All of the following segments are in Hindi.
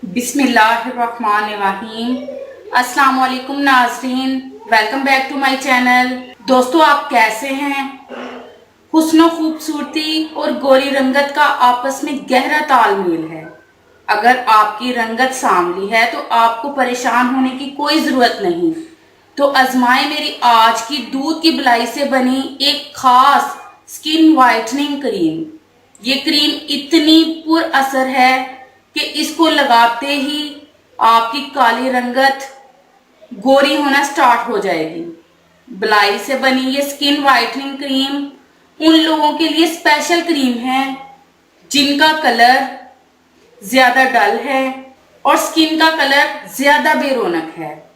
बिस्मिल्लाहिर्रहमानिर्रहीम। अस्सलाम वालेकुम नाज़रीन, welcome back to my channel. दोस्तों, आप कैसे हैं? हुस्न खूबसूरती और गोरी रंगत का आपस में गहरा तालमेल है। अगर आपकी रंगत सांवली है तो आपको परेशान होने की कोई ज़रूरत नहीं। तो आजमाए मेरी आज की दूध की बिलाई से बनी एक खास स्किन वाइटनिंग क्रीम। ये क्रीम इतनी पुर असर है कि इसको लगाते ही आपकी काली रंगत गोरी होना स्टार्ट हो जाएगी। बिलाई से बनी ये स्किन वाइटनिंग क्रीम उन लोगों के लिए स्पेशल क्रीम है जिनका कलर ज्यादा डल है और स्किन का कलर ज्यादा बेरौनक है।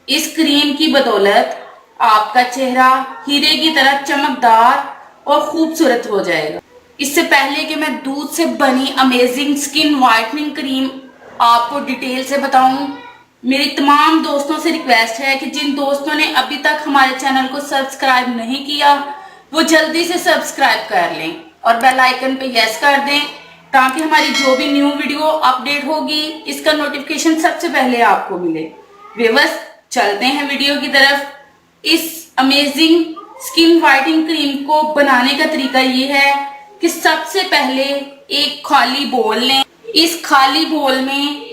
इस क्रीम की बदौलत आपका चेहरा हीरे की तरह चमकदार और खूबसूरत हो जाएगा। इससे पहले कि मैं दूध से बनी अमेजिंग स्किन वाइटनिंग क्रीम आपको डिटेल से बताऊं, मेरी तमाम दोस्तों से रिक्वेस्ट है कि जिन दोस्तों ने अभी तक हमारे चैनल को सब्सक्राइब नहीं किया वो जल्दी से सब्सक्राइब कर लें और बेल आइकन पे यस कर दें ताकि हमारी जो भी न्यू वीडियो अपडेट होगी इसका नोटिफिकेशन सबसे पहले आपको मिले। व्यूअर्स, चलते हैं वीडियो की तरफ। इस अमेजिंग स्किन वाइटनिंग क्रीम को बनाने का तरीका ये है कि सबसे पहले एक खाली बोल लें। इस खाली बोल में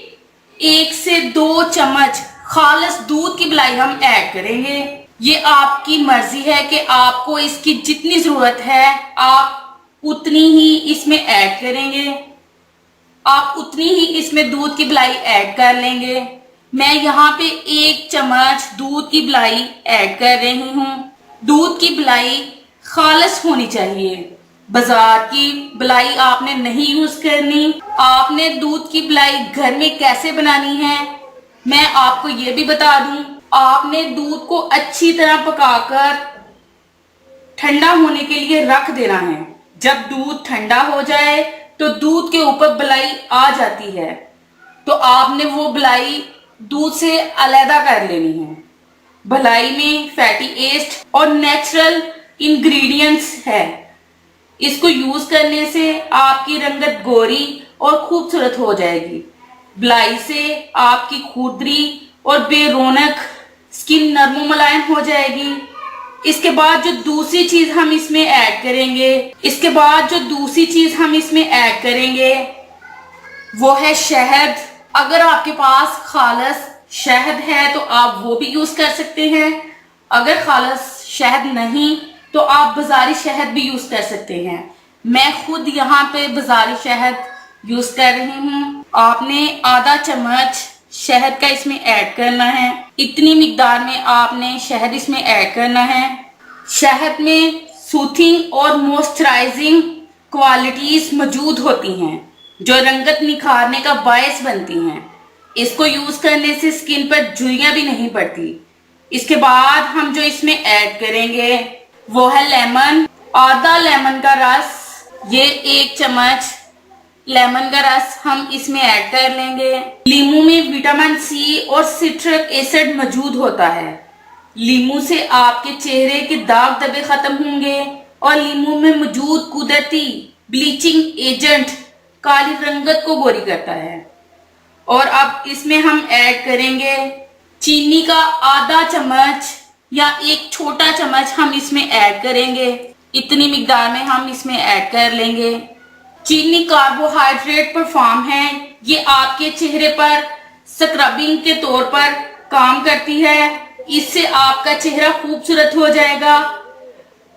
1 से 2 चम्मच खालिस दूध की बिलाई हम ऐड करेंगे। ये आपकी मर्जी है कि आपको इसकी जितनी जरूरत है आप उतनी ही इसमें ऐड करेंगे, आप उतनी ही इसमें दूध की बिलाई ऐड कर लेंगे। मैं यहाँ पे 1 चम्मच दूध की बिलाई ऐड कर रही हूँ। दूध की बिलाई खालिस होनी चाहिए, बाजार की बिलाई आपने नहीं यूज करनी। आपने दूध की बिलाई घर में कैसे बनानी है मैं आपको ये भी बता दूं। आपने दूध को अच्छी तरह पकाकर ठंडा होने के लिए रख देना है। जब दूध ठंडा हो जाए तो दूध के ऊपर बिलाई आ जाती है तो आपने वो बिलाई दूध से अलग कर लेनी है। बिलाई में फैटी एसिड और नेचुरल इंग्रेडिएंट्स है। इसको यूज करने से आपकी रंगत गोरी और खूबसूरत हो जाएगी। बिलाई से आपकी खुरदरी और बेरौनक स्किन नरम मुलायम हो जाएगी। इसके बाद जो दूसरी चीज हम इसमें ऐड करेंगे वो है शहद। अगर आपके पास खालिस शहद है तो आप वो भी यूज कर सकते हैं। अगर खालिस शहद नहीं तो आप बाजारी शहद भी यूज कर सकते हैं। मैं खुद यहाँ पे बाजारी शहद यूज कर रही हूँ। आपने आधा चम्मच शहद का इसमें ऐड करना है। इतनी मिकदार में आपने शहद इसमें ऐड करना है। शहद में सूथिंग और मॉइस्चराइजिंग क्वालिटीज मौजूद होती हैं जो रंगत निखारने का बायस बनती हैं। इसको यूज करने से स्किन पर झुर्रियां भी नहीं पड़ती। इसके बाद हम जो इसमें ऐड करेंगे वो है लेमन। आधा लेमन का रस, ये 1 चम्मच लेमन का रस हम इसमें ऐड कर लेंगे। लीमू में विटामिन सी और सिट्रिक एसिड मौजूद होता है। लीमू से आपके चेहरे के दाग धब्बे खत्म होंगे और लीमू में मौजूद कुदरती ब्लीचिंग एजेंट काली रंगत को गोरी करता है। और अब इसमें हम ऐड करेंगे चीनी का आधा चम्मच या 1 छोटा चम्मच हम इसमें ऐड करेंगे। इतनी मिकदार में हम इसमें ऐड कर लेंगे। चीनी कार्बोहाइड्रेट पर फॉर्म है। ये आपके चेहरे पर स्क्रबिंग के तौर पर काम करती है। इससे आपका चेहरा खूबसूरत हो जाएगा।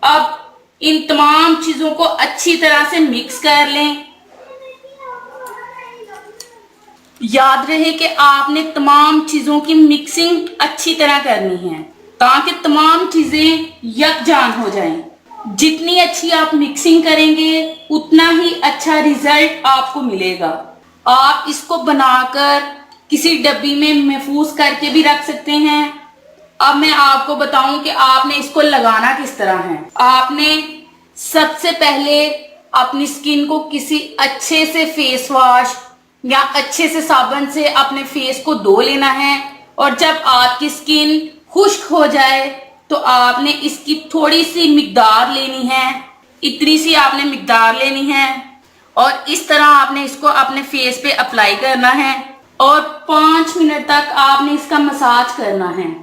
अब इन तमाम चीजों को अच्छी तरह से मिक्स कर लें। याद रहे कि आपने तमाम चीजों की मिक्सिंग अच्छी तरह करनी है ताकि तमाम चीजें यकजान हो जाएं। जितनी अच्छी आप मिक्सिंग करेंगे उतना ही अच्छा रिजल्ट आपको मिलेगा। आप इसको बनाकर किसी डब्बी में महफूज करके भी रख सकते हैं। अब मैं आपको बताऊं कि आपने इसको लगाना किस तरह है। आपने सबसे पहले अपनी स्किन को किसी अच्छे से फेस वॉश या अच्छे से साबुन से अपने फेस को धो लेना है और जब आपकी स्किन खुश्क हो जाए तो आपने इसकी थोड़ी सी मिकदार लेनी है। इतनी सी आपने मिकदार लेनी है और इस तरह आपने इसको अपने फेस पे अप्लाई करना है। और 5 मिनट तक आपने इसका मसाज करना है।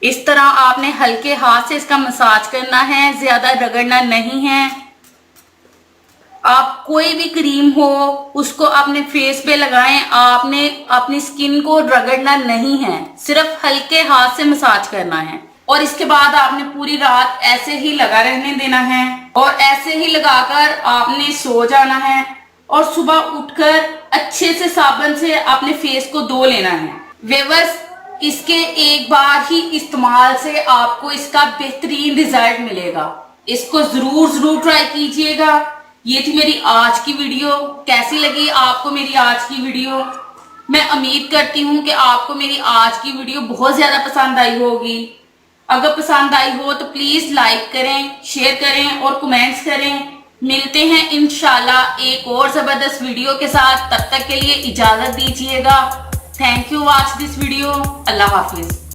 इस तरह आपने हल्के हाथ से इसका मसाज करना है, ज्यादा रगड़ना नहीं है। आप कोई भी क्रीम हो उसको अपने फेस पे लगाएं, आपने अपनी स्किन को रगड़ना नहीं है, सिर्फ हल्के हाथ से मसाज करना है। और इसके बाद आपने पूरी रात ऐसे ही लगा रहने देना है और ऐसे ही लगाकर आपने सो जाना है और सुबह उठकर अच्छे से साबुन से अपने फेस को धो लेना है। व्यूअर्स, इसके एक बार ही इस्तेमाल से आपको इसका बेहतरीन रिजल्ट मिलेगा। इसको जरूर ट्राई कीजिएगा। ये थी मेरी आज की वीडियो। कैसी लगी आपको मेरी आज की वीडियो? मैं उम्मीद करती हूँ कि आपको मेरी आज की वीडियो बहुत ज्यादा पसंद आई होगी। अगर पसंद आई हो तो प्लीज लाइक करें, शेयर करें और कमेंट्स करें। मिलते हैं इंशाल्लाह एक और जबरदस्त वीडियो के साथ। तब तक के लिए इजाजत दीजिएगा। Thank you watch this video. Allah Hafiz.